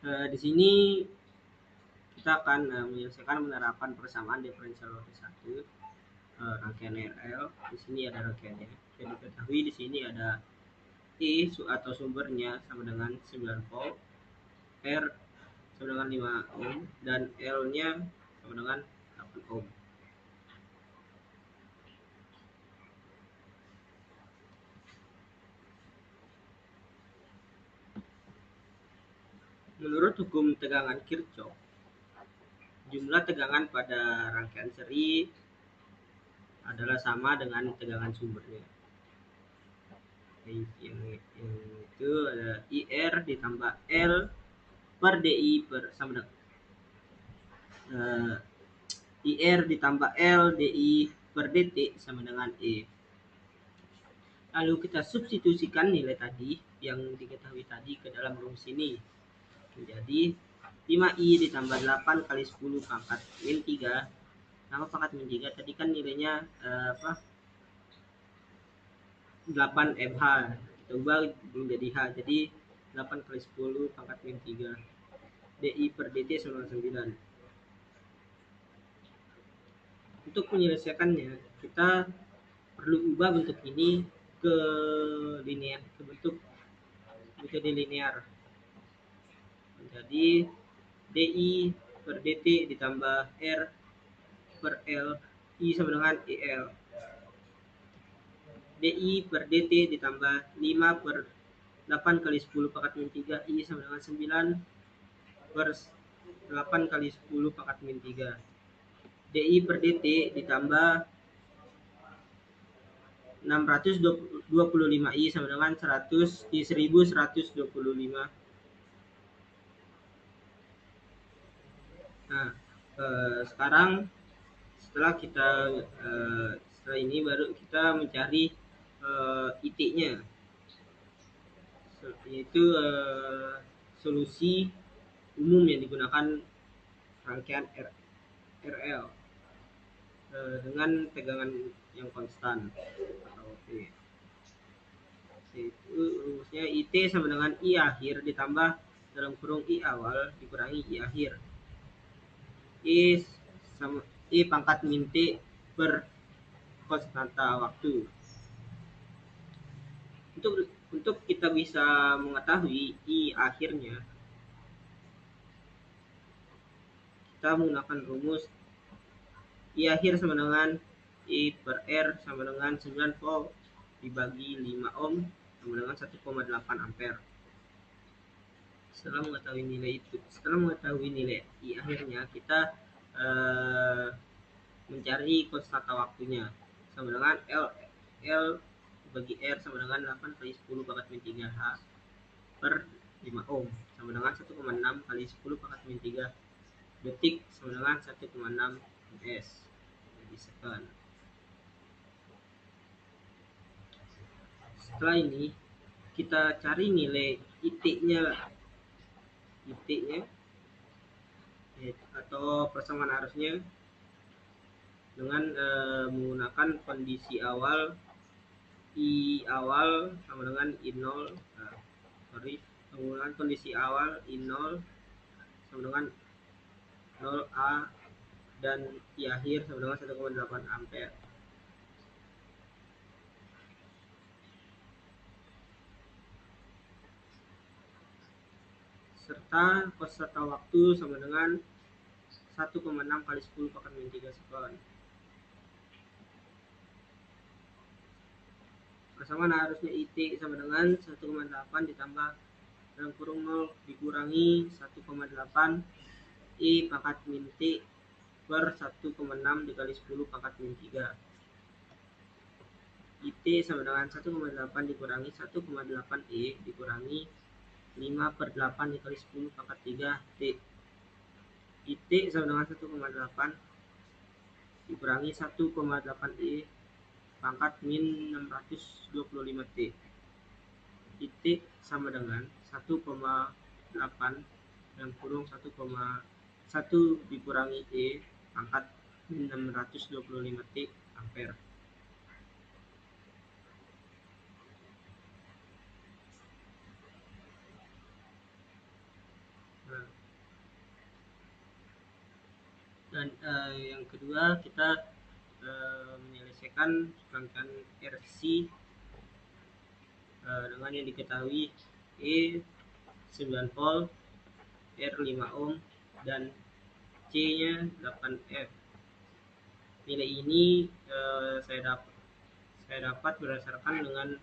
Di sini kita akan menyelesaikan penerapan persamaan diferensial logis 1 rangkaian RL. Di sini ada rangkaiannya. Jadi diketahui di sini ada I atau sumbernya sama dengan 9 volt, R sama dengan 5 ohm, dan L-nya sama dengan 8 ohm. Menurut hukum tegangan Kirchhoff, jumlah tegangan pada rangkaian seri adalah sama dengan tegangan sumbernya. Yang itu ada IR ditambah L per DI sama dengan IR ditambah L DI per DT sama dengan E. Lalu kita substitusikan nilai tadi yang diketahui tadi ke dalam rumus ini. Menjadi 5I ditambah 8 kali 10 pangkat min 3. Nama pangkat min 3 tadi kan nilainya 8 MH. Kita ubah menjadi H. Jadi 8 kali 10 pangkat min 3. DI per DT sama dengan 9. Untuk menyelesaikannya, kita perlu ubah bentuk ini ke linear, ke bentuk metode linear. Jadi DI per DT ditambah R per L I sama dengan EL. DI per DT ditambah 5 per 8 kali 10 pangkat min 3 I sama dengan 9 per 8 kali 10 pangkat min 3. DI per DT ditambah 625 I sama dengan 1125. Nah, sekarang setelah ini baru kita mencari IT-nya, yaitu solusi umum yang digunakan rangkaian RL dengan tegangan yang konstan atau P. Itu rumusnya IT sama dengan I akhir ditambah dalam kurung I awal dikurangi I akhir. I pangkat min T per konstanta waktu. Untuk kita bisa mengetahui I akhirnya, kita menggunakan rumus I akhir sama dengan I per R sama dengan 9 volt dibagi 5 ohm sama dengan 1,8 ampere. Setelah mengetahui nilai I akhirnya, kita mencari konstanta waktunya sama dengan L bagi R sama dengan 8 kali 10 pangkat min 3 H per 5 ohm sama dengan 1,6 kali 10 pangkat min 3 detik sama dengan 1,6 ms jadi second. Setelah ini kita cari nilai IT-nya atau persamaan arusnya dengan menggunakan kondisi awal I awal sama dengan I0. Menggunakan kondisi awal I0 sama dengan 0A dan I akhir sama dengan 1,8 ampere. Serta konstanta waktu sama dengan 1,6 kali 10 pangkat min 3 sekon. Persamaan arusnya IT sama dengan 1,8 ditambah dalam kurung 0 dikurangi 1,8 I pangkat min T per 1,6 dikali 10 pangkat min 3. IT sama dengan 1,8 dikurangi 1,8 E dikurangi 5 per 8 dikali 10 pangkat 3 T. IT sama dengan 1,8 dikurangi 1,8 E pangkat min 625 T. IT sama dengan 1,8 dalam kurung 1,1 dikurangi E pangkat min 625 T ampere. Dan yang kedua kita menyelesaikan rangkaian RC dengan yang diketahui E 9 volt, R 5 ohm, dan C nya 8 F. Nilai ini saya dapat berdasarkan dengan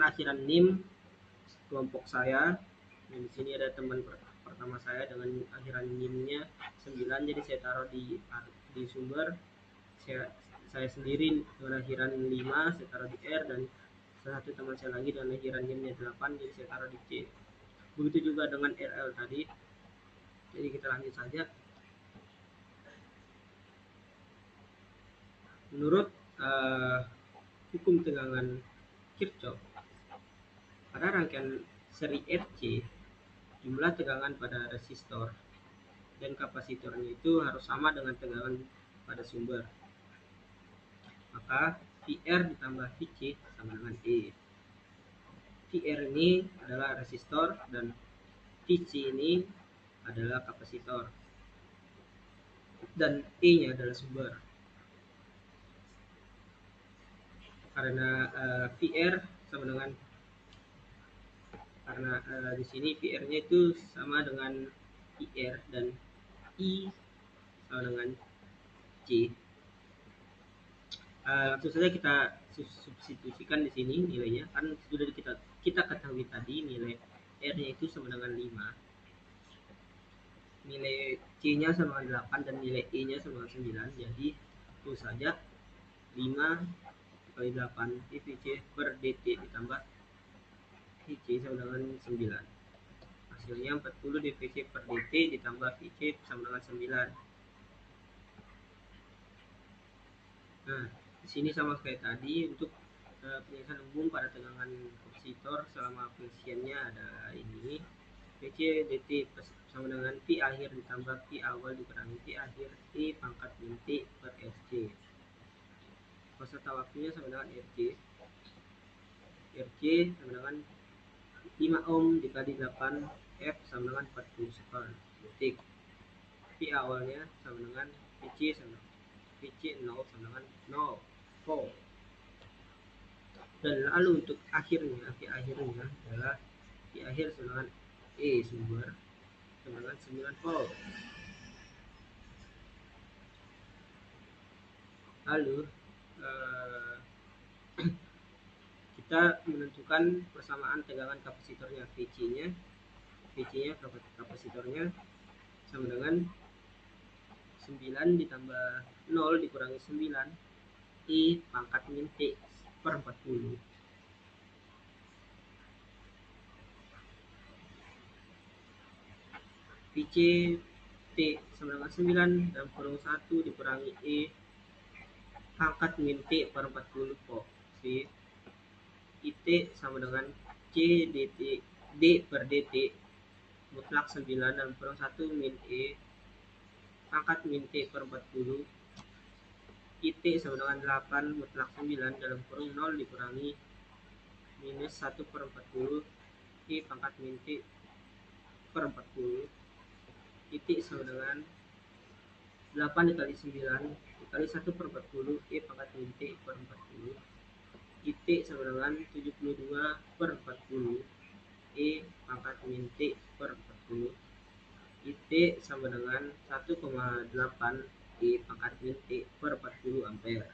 akhiran NIM kelompok saya. Dan di sini ada teman pertama saya dengan akhiran NIM-nya 9, jadi saya taruh di sumber. Saya sendiri dengan akhiran 5 saya taruh di R, dan satu teman saya lagi dengan akhiran NIM-nya 8, jadi saya taruh di C. Begitu juga dengan RL tadi. Jadi kita lanjut saja. Menurut hukum tegangan Kirchhoff, pada rangkaian seri RC, jumlah tegangan pada resistor dan kapasitornya itu harus sama dengan tegangan pada sumber. Maka VR ditambah VC sama dengan E. VR ini adalah resistor dan VC ini adalah kapasitor, dan E-nya adalah sumber. Karena VR sama dengan di sini VR-nya itu sama dengan IR dan I sama dengan C. Langsung saja kita substitusikan di sini nilainya, kan sudah kita ketahui tadi nilai R-nya itu sama dengan 5, nilai C-nya sama dengan 8, dan nilai E-nya sama dengan 9. Jadi itu saja 5 kali 8 dVc per dt ditambah Vc sama dengan 9. Hasilnya 40 dVc per dt ditambah Vc sama dengan 9. Nah, di sini sama kayak tadi. Untuk penyelesaian umum pada tegangan kapasitor selama pengisiannya ada ini. Vc dt sama dengan V akhir ditambah V awal dikurangi V akhir T pangkat min T per Sc. Peserta waktunya sama dengan RC. RC sama dengan 5 ohm dikali 8 F sama dengan 40 detik. V awalnya sama dengan Vc 0 sama dengan 0 volt. Dan lalu untuk akhirnya, V akhirnya adalah V akhir sama dengan E sumber sama dengan 9 volt. Lalu kita menentukan persamaan tegangan kapasitornya. Vc-nya kapasitornya sama dengan 9 ditambah 0 dikurangi 9 I pangkat min T per 40. Vc T sama dengan 9 dan kurung 1 dikurangi E pangkat min T per 40 volt. IT sama dengan C dt D per dt mutlak 9 dan kurang 1 min E pangkat min T per 40. IT sama dengan 8 mutlak 9 dalam kurung 0 dikurangi minus 1 per 40 I pangkat min T per 40. IT sama dengan 8 dikali 9 dikali 1 per 40 I pangkat min T per 40. IT sama dengan 72 per 40 E pangkat min T per 40. IT sama dengan 1,8 E pangkat min T per 40 ampere.